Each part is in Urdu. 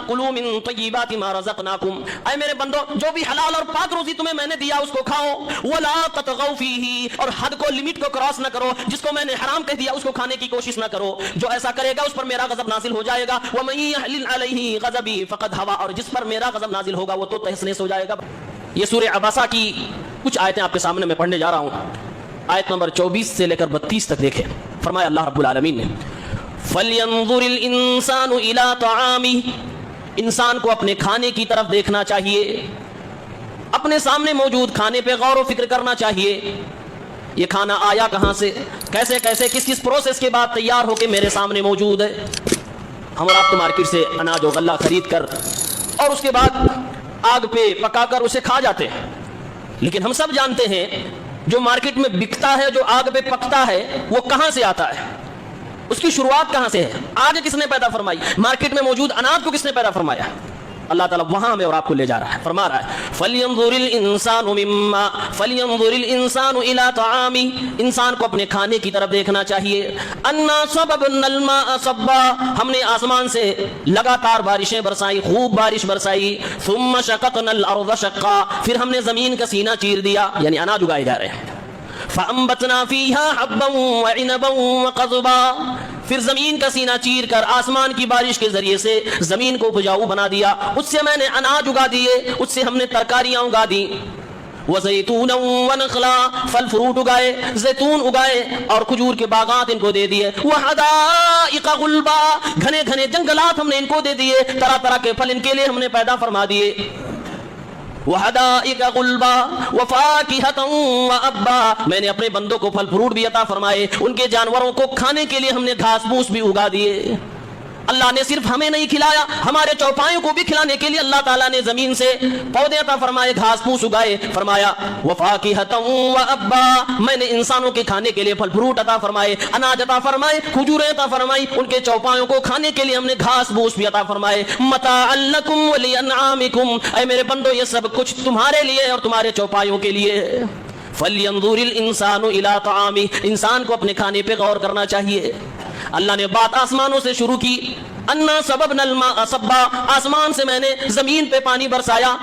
کلوا من طیبات ما رزقناکم، اے میرے بندو جو بھی حلال اور پاک روزی تمہیں میں نے دیا اس کو کھاؤ، ولا تطغوا فیہ، اور حد کو لمٹ کو کراس نہ کرو، جس کو میں نے حرام کہہ دیا اس کو کھانے کی کوشش نہ کرو، جو ایسا کرے گا اس پر میرا غضب نازل ہو جائے گا، ومن یحلل علیہ غضبی فقد ہوا، اور جس پر میرا غضب نازل ہوگا وہ تو تہس نہس ہو جائے گا۔ یہ سورہ عباسہ کی کچھ آیتیں آپ کے سامنے میں پڑھنے جا رہا ہوں، آیت نمبر 24 سے لے کر 32 تک دیکھیں۔ فرمایا اللہ رب العالمین نے فَلْيَنظُرِ الْإِنسَانُ إِلَىٰ طَعَامِهِ، انسان کو اپنے کھانے کی طرف دیکھنا چاہیے، اپنے سامنے موجود کھانے پہ غور و فکر کرنا چاہیے، یہ کھانا آیا کہاں سے، کیسے کیسے کس کس پروسیس کے بعد تیار ہو کے میرے سامنے موجود ہے۔ ہم اور آپ تو مارکیٹ سے اناج و غلہ خرید کر اور اس کے بعد آگ پہ پکا کر اسے کھا جاتے ہیں، لیکن ہم سب جانتے ہیں جو مارکیٹ میں بکتا ہے، جو آگ پہ پکتا ہے، وہ کہاں سے آتا ہے، اس کی شروعات کہاں سے ہے، آگ کس نے پیدا فرمائی، مارکیٹ میں موجود اناج کو کس نے پیدا فرمایا۔ اللہ تعالیٰ وہاں ہمیں اور آپ کو لے جا رہا ہے، فرما رہا ہے فَلْيَنظُرِ الْإِنسَانُ إِلَىٰ طَعَامِهِ، انسان کو اپنے کھانے کی طرف دیکھنا چاہیے۔ أَنَّا صَبَبْنَا الْمَاءَ صَبًّا، ہم نے آسمان سے لگاتار بارشیں برسائی، خوب بارش برسائی۔ ثُمَّ شَقَقْنَا الْأَرْضَ شَقًّا، پھر ہم نے زمین کا سینہ چیر دیا، یعنی اناج اگائے جا رہے ہیں۔ فَأَنبَتْنَا فِيهَا حَبًّا وَعِنَبًا وَقَضْبًا، پھر زمین کا سینہ چیر کر آسمان کی بارش کے ذریعے سے زمین کو اپجاؤ بنا دیا، اس سے میں نے اناج اگا دیے، اس سے ہم نے ترکاریاں اگا دی۔ وَزَيْتُونًا وَنَخْلًا، پھل فروٹ اگائے، زیتون اگائے اور کھجور کے باغات ان کو دے دیے۔ وَحَدَائِقَ غُلْبًا، گھنے گھنے جنگلات ہم نے ان کو دے دیے، طرح طرح کے پھل ان کے لیے ہم نے پیدا فرما دیے۔ وَحَدَائِقَ غُلْبًا وَفَاكِهَةً وَأَبًّا، میں نے اپنے بندوں کو پھل فروٹ بھی عطا فرمائے، ان کے جانوروں کو کھانے کے لیے ہم نے گھاس پھوس بھی اگا دیے۔ اللہ نے صرف ہمیں نہیں کھلایا، ہمارے چوپایوں کو بھی کھلانے کے لیے اللہ تعالیٰ نے زمین سے پودے عطا فرمائے، گھاس پھوس اگائے۔ فرمایا وَفَاكِهَةً وَأَبًّا، میں نے انسانوں کے کھانے کے لیے پھل فروٹ عطا فرمائے، اناج عطا فرمائے، کھجوریں عطا فرمائی، ان کے چوپایوں کو کھانے کے لیے ہم نے گھاس پھوس بھی عطا فرمائے۔ مَتَاعًا لَكُمْ وَلِأَنْعَامِكُمْ، اے میرے بندو یہ سب کچھ تمہارے لیے اور تمہارے چوپایوں کے لیے۔ فَلْيَنظُرِ الْإِنسَانُ إِلَىٰ طَعَامِهِ، انسان کو اپنے کھانے پہ غور کرنا چاہیے۔ اللہ نے بات آسمانوں سے شروع کی، انا سببنا الماء صبا، آسمان سے میں نے زمین پہ پانی برسایا۔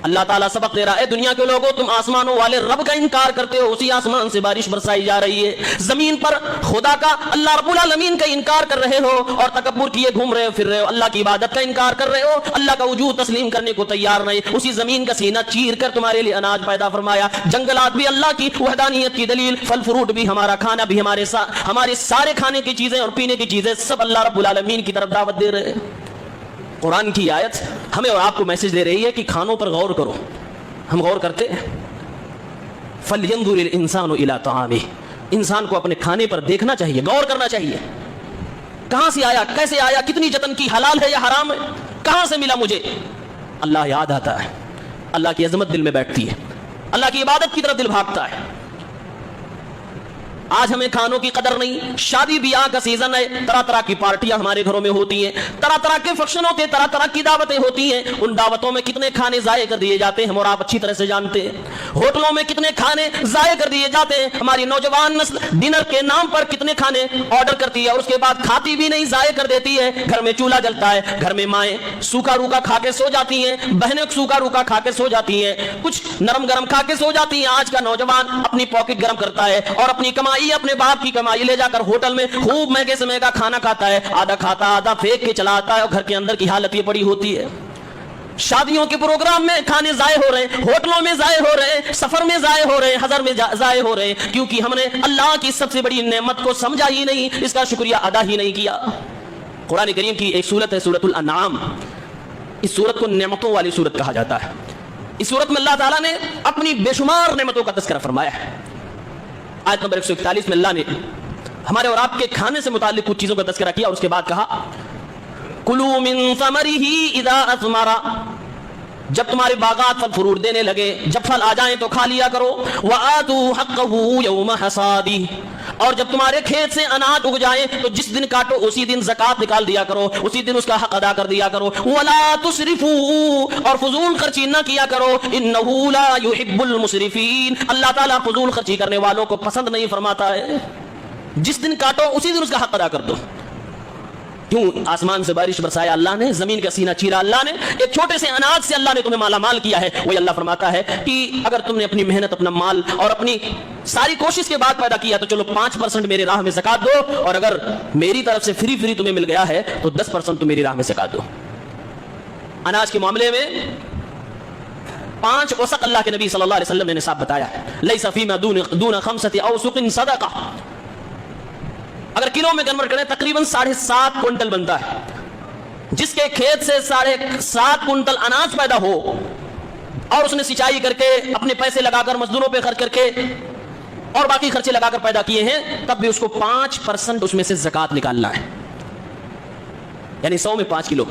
اللہ تعالیٰ سبق دے رہا ہے، دنیا کے لوگوں تم آسمانوں والے رب کا انکار کرتے ہو، اسی آسمان سے بارش برسائی جا رہی ہے، زمین پر خدا کا، اللہ رب العالمین کا انکار کر رہے ہو اور تکبر کیے گھوم رہے ہو، پھر رہے ہو، اللہ کی عبادت کا انکار کر رہے ہو، اللہ کا وجود تسلیم کرنے کو تیار نہیں، اسی زمین کا سینہ چیر کر تمہارے لیے اناج پیدا فرمایا، جنگلات بھی اللہ کی وحدانیت کی دلیل، پھل فروٹ بھی، ہمارا کھانا بھی، ہمارے سارے کھانے کی چیزیں اور پینے کی چیزیں سب اللہ رب العالمین کی طرف دعوت دے رہے ہیں۔ قرآن کی آیت ہمیں اور آپ کو میسج دے رہی ہے کہ کھانوں پر غور کرو، ہم غور کرتے ہیں۔ فَلْيَنظُرِ الْإِنسَانُ إِلَىٰ طَعَامِهِ، انسان کو اپنے کھانے پر دیکھنا چاہیے، غور کرنا چاہیے، کہاں سے آیا، کیسے آیا، کتنی جتن کی، حلال ہے یا حرام ہے، کہاں سے ملا مجھے۔ اللہ یاد آتا ہے، اللہ کی عظمت دل میں بیٹھتی ہے، اللہ کی عبادت کی طرف دل بھاگتا ہے۔ آج ہمیں کھانوں کی قدر نہیں، شادی بیاہ کا سیزن ہے، طرح طرح کی پارٹیاں ہمارے گھروں میں ہوتی ہیں، طرح طرح کے فنکشن ہوتے ہیں، طرح طرح کی دعوتیں ہوتی ہیں، ان دعوتوں میں کتنے کھانے ضائع کر دیے جاتے ہیں ہم اور آپ اچھی طرح سے جانتے ہیں۔ ہوٹلوں میں کتنے کھانے ضائع کر دیے جاتے ہیں، ہماری نوجوان نسل ڈنر کے نام پر کتنے کھانے آرڈر کرتی ہے اور اس کے بعد کھاتی بھی نہیں، ضائع کر دیتی ہے۔ گھر میں چولہا جلتا ہے، گھر میں مائیں سوکھا روکھا کھا کے سو جاتی ہیں، بہنیں سوکھا روکھا کھا کے سو جاتی ہیں، کچھ نرم گرم کھا کے سو جاتی ہیں۔ آج کا نوجوان اپنی پاکٹ گرم کرتا ہے اور اپنی کمائی، اپنے باپ کی کمائی لے جا کر ہوٹل میں خوب مہنگے سے مہنگا کھانا کھاتا ہے، آدھا کھاتا آدھا پھینک کے چلا آتا ہے اور گھر کے اندر کی حالت یہ پڑی ہوتی ہے۔ شادیوں کے پروگرام میں کھانے ضائع ہو رہے ہیں، ہوٹلوں میں ضائع ہو رہے ہیں، سفر میں ضائع ہو رہے ہیں، حضر میں ضائع ہو رہے ہیں، کیونکہ ہم نے اللہ کی سب سے بڑی نعمت کو سمجھا ہی نہیں، اس کا شکریہ ادا ہی نہیں کیا۔ قرآن کریم کی ایک سورت ہے سورۃ الانعام، اس سورت کو نعمتوں والی سورت کہا جاتا ہے۔ اس سورت میں اللہ تعالیٰ نے اپنی بے شمار نعمتوں کا تذکرہ فرمایا ہے۔ آیت نمبر 141 میں اللہ نے ہمارے اور آپ کے کھانے سے متعلق کچھ چیزوں کا تذکرہ کیا اور اس کے بعد کہا کلوا من ثمرہ اذا اثمر، جب تمہارے باغات پھل فروٹ دینے لگے، جب پھل آ جائیں تو کھا لیا کرو، وآتوا حقہ یوم حصادہ، اور جب تمہارے کھیت سے اناج اگ جائے تو جس دن کاٹو اسی دن زکوٰۃ نکال دیا کرو، اسی دن اس کا حق ادا کر دیا کرو، ولا تسرفوا، اور فضول خرچی نہ کیا کرو، انہ لا يحب المسرفین، اللہ تعالیٰ فضول خرچی کرنے والوں کو پسند نہیں فرماتا ہے۔ جس دن کاٹو اسی دن اس کا حق ادا کر دو۔ کیوں آسمان سے بارش برسایا اللہ نے, زمین کا سینہ چیرا اللہ نے, ایک چھوٹے سے اناج سے اللہ نے تمہیں مالا مال کیا ہے. وہی اللہ فرماتا ہے کہ اگر تم نے اپنی محنت, اپنا مال اور اپنی ساری کوشش کے بعد پیدا کیا تو چلو 5% میرے راہ میں زکات دو, اور اگر میری طرف سے فری تمہیں مل گیا ہے تو 10% تم میری راہ میں زکات دو. اناج کے معاملے میں 5 اوسق اللہ کے نبی صلی اللہ علیہ وسلم نے نصاب بتایا ہے. لیس فیما دون 5 اوسق صدقہ. اگر کلو میں کنورٹ کریں تقریباً 7.5 کنٹل بنتا ہے. جس کے کھیت سے 7.5 کنٹل اناج پیدا ہو اور اس نے سینچائی کر کے اپنے پیسے لگا کر مزدوروں پہ خرچ کر کے اور باقی خرچے لگا کر پیدا کیے ہیں, تب بھی اس کو 5% اس میں سے زکات نکالنا ہے, یعنی 100 میں 5 کلو.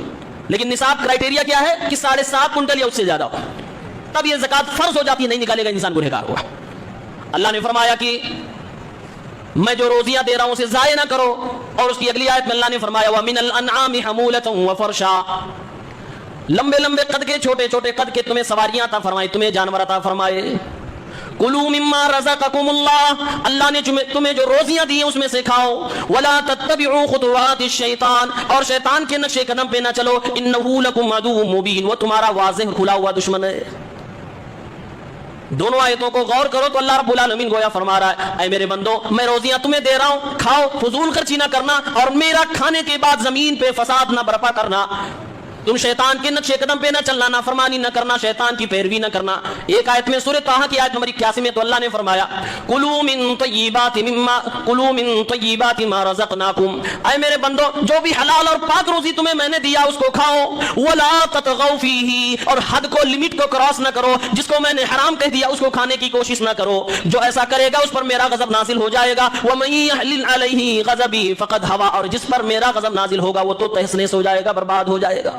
لیکن نصاب کرائٹیریا کیا ہے کہ 7.5 کنٹل یا اس سے زیادہ ہو, تب یہ زکات فرض ہو جاتی ہے, نہیں نکالے گا انسان گنہگار ہوا. اللہ نے فرمایا کہ میں جو روزیاں دے رہا ہوں اسے ضائع نہ کرو, اور اس کی اگلی آیت میں اللہ نے فرمایا وَمِنَ الْأَنْعَامِ حَمُولَةً وَفَرْشًا. لمبے قد کے, چھوٹے قد کے تمہیں سواریاں عطا فرمائے, تمہیں جانور عطا فرمائے. کُلُوا مِمَّا رَزَقَكُمُ اللَّهُ. اللہ نے تمہیں جو روزیاں دی ہیں اس میں سے کھاؤ. وَلَا تَتَّبِعُوا خُطُوَاتِ الشَّيْطَانِ. اور شیطان کے نقشے قدم پہ نہ چلو. إِنَّهُ لَكُمْ عَدُوٌّ مُبِينٌ. وہ تمہارا واضح کھلا ہوا دشمن ہے. دونوں آیتوں کو غور کرو تو اللہ رب العالمین گویا فرما رہا ہے اے میرے بندو, میں روزیاں تمہیں دے رہا ہوں, کھاؤ, فضول خرچی نہ کرنا, اور میرا کھانے کے بعد زمین پہ فساد نہ برپا کرنا. تم شیطان کے نقشے قدم پہ نہ چلنا, نافرمانی نہ کرنا, شیطان کی پیروی نہ کرنا. ایک آیت میں سورہ طٰہٰ کی آیت نمبر 81 میں تو اللہ نے فرمایا کُلُوا مِن طَيِّبَاتِ مَا رَزَقْنَاكُمْ. اے میرے بندو, جو بھی حلال اور پاک روزی تمہیں میں نے دیا اس کو کھاؤ. وَلَا تَطْغَوْا فِيهِ. اور حد کو, لمٹ کو کراس نہ کرو. جس کو میں نے حرام کہہ دیا اس کو کھانے کی کوشش نہ کرو. جو ایسا کرے گا اس پر میرا غضب نازل ہو جائے گا. وَمَن يَحْلِلْ عَلَيْهِ غَضَبِي فَقَدْ هَوَىٰ. اور جس پر میرا غضب نازل ہوگا وہ تو تہس نہس ہو جائے گا, برباد ہو جائے گا.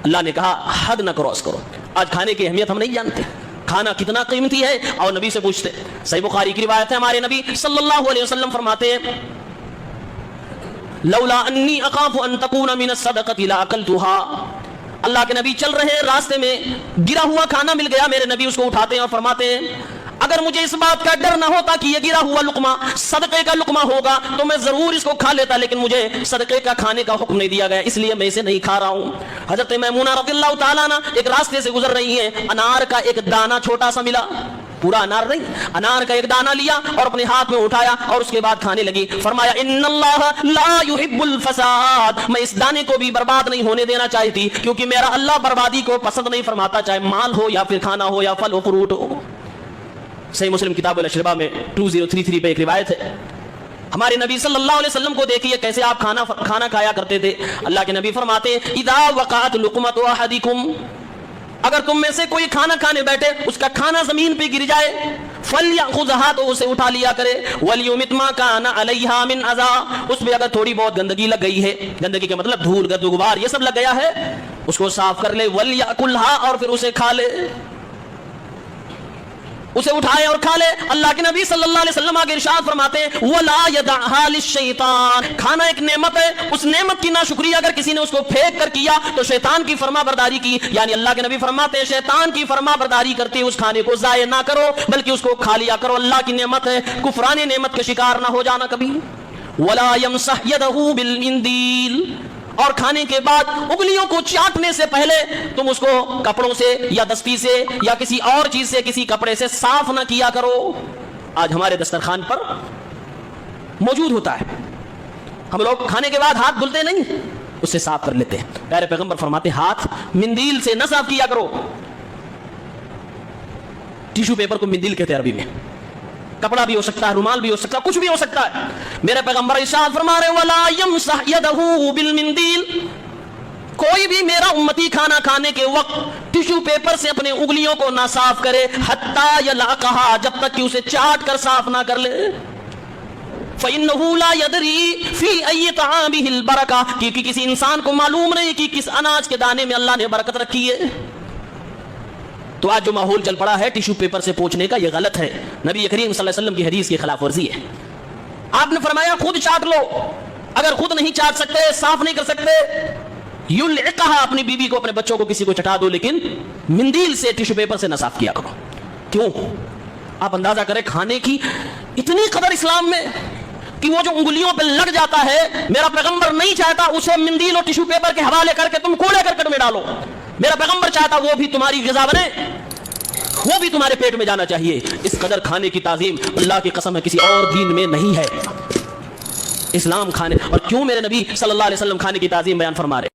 اللہ نے کہا حد نہ کراس کرو. آج کھانے کی اہمیت ہم نہیں جانتے, کھانا کتنا قیمتی ہے, اور نبی سے پوچھتے. صحیح بخاری کی روایت ہے, ہمارے نبی صلی اللہ علیہ وسلم فرماتے ہیں لولا انی اخاف ان تکون من الصدقۃ لاکلتها. اللہ کے نبی چل رہے ہیں, راستے میں گرا ہوا کھانا مل گیا, میرے نبی اس کو اٹھاتے ہیں اور فرماتے ہیں اگر مجھے اس بات کا ڈر نہ ہوتا کہ یہ گرا ہوا لقمہ صدقے کا لقمہ ہوگا تو میں ضرور اس کو کھا لیتا, لیکن مجھے صدقے کا کھانے کا حکم نہیں دیا گیا, اس لیے میں اسے نہیں کھا رہا ہوں. حضرت میمونہ رضی اللہ تعالیٰ عنہ ایک راستے سے گزر رہی ہیں, انار کا ایک دانہ چھوٹا سا ملا, پورا انار نہیں, انار کا ایک دانہ لیا اور اپنے ہاتھ میں اٹھایا اور اس کے بعد کھانے لگی. فرمایا ان اللہ لا يحب الفساد. میں اس دانے کو بھی برباد نہیں ہونے دینا چاہتی, کیونکہ میرا اللہ بربادی کو پسند نہیں فرماتا, چاہے مال ہو یا پھر کھانا ہو یا پھل و فروٹ ہو. صحیح مسلم کتاب الاشربہ میں 2033 پہ ایک روایت ہے. ہمارے نبی صلی اللہ علیہ وسلم کو دیکھیے کیسے آپ کھانا کھایا کرتے تھے. اللہ کے نبی فرماتے اذا وقعت لقمۃ احدکم. اگر تم میں سے کوئی کھانا کھانے بیٹھے, اس کا کھانا زمین پہ گر جائے, فلیأخذها, تو اسے اٹھا لیا کرے. ولیمت ما کان علیہا من اذا. اس پہ اگر تھوڑی بہت گندگی لگ گئی ہے, گندگی کا مطلب دھول گرد غبار یہ سب لگ گیا ہے, اس کو صاف کر لے. ولیأکلھا, اور پھر اسے کھا لے, اسے اٹھائے اور کھا لے. اللہ کے نبی صلی اللہ علیہ وسلم آگے ارشاد فرماتے ہیں وَلَا يَدَعْهَا لِلشَّيْطَانِ. کھانا ایک نعمت ہے, اس نعمت کی ناشکریہ اگر کسی نے اس کو پھینک کر کیا تو شیطان کی فرما برداری کی. یعنی اللہ کے نبی فرماتے ہیں شیطان کی فرما برداری کرتے اس کھانے کو ضائع نہ کرو, بلکہ اس کو کھا لیا کرو. اللہ کی نعمت ہے, کفران نعمت کے شکار نہ ہو جانا کبھی. وَلَا يَمْسَحْ يَدَهُ بِالْمِنْدِيلِ. اور کھانے کے بعد انگلیوں کو چاٹنے سے پہلے تم اس کو کپڑوں سے یا دستی سے یا کسی اور چیز سے, کسی کپڑے سے صاف نہ کیا کرو. آج ہمارے دسترخوان پر موجود ہوتا ہے, ہم لوگ کھانے کے بعد ہاتھ دھلتے نہیں, اس سے صاف کر لیتے ہیں. پیارے پیغمبر فرماتے ہاتھ مندیل سے نہ صاف کیا کرو. ٹیشو پیپر کو مندیل کہتے ہیں عربی میں. کپڑا بھی ہو سکتا ہے, رومال بھی ہو سکتا ہے, کچھ بھی ہو سکتا ہے. میرے پیغمبر ارشاد فرما رہے ولا یمسح یدہ بالمندیل. کوئی بھی میرا امتی کھانا کھانے کے وقت ٹیشو پیپر سے اپنے انگلیوں کو نہ صاف کرے حتی یلعقھا, جب تک کہ اسے چاٹ کر صاف نہ کر لے. فإنه لا يدري في أي طعامه البركة. کیونکہ کسی انسان کو معلوم نہیں کہ کس اناج کے دانے میں اللہ نے برکت رکھی ہے. تو آج جو ماحول چل پڑا ہے ٹیشو پیپر سے پوچھنے کا, یہ غلط ہے, نبی کریم صلی اللہ علیہ وسلم کی حدیث کی خلاف ورزی ہے. آپ نے فرمایا خود چاٹ لو, اگر خود نہیں چاٹ سکتے, صاف نہیں کر سکتے, یلعقھا, اپنی بیوی کو, اپنے بچوں کو, کسی کو چٹا دو, لیکن مندیل سے, ٹیشو پیپر سے نہ صاف کیا کرو. کیوں؟ آپ اندازہ کریں کھانے کی اتنی قدر اسلام میں کہ وہ جو انگلیوں پہ لگ جاتا ہے میرا پیغمبر نہیں چاہتا اسے مندیل اور ٹشو پیپر کے حوالے کر کے تم کوڑے کرکٹ میں ڈالو. میرا پیغمبر چاہتا وہ بھی تمہاری غذا بنے, وہ بھی تمہارے پیٹ میں جانا چاہیے. اس قدر کھانے کی تعظیم اللہ کی قسم ہے کسی اور دین میں نہیں ہے. اسلام کھانے, اور کیوں میرے نبی صلی اللہ علیہ وسلم کھانے کی تعظیم بیان فرما رہے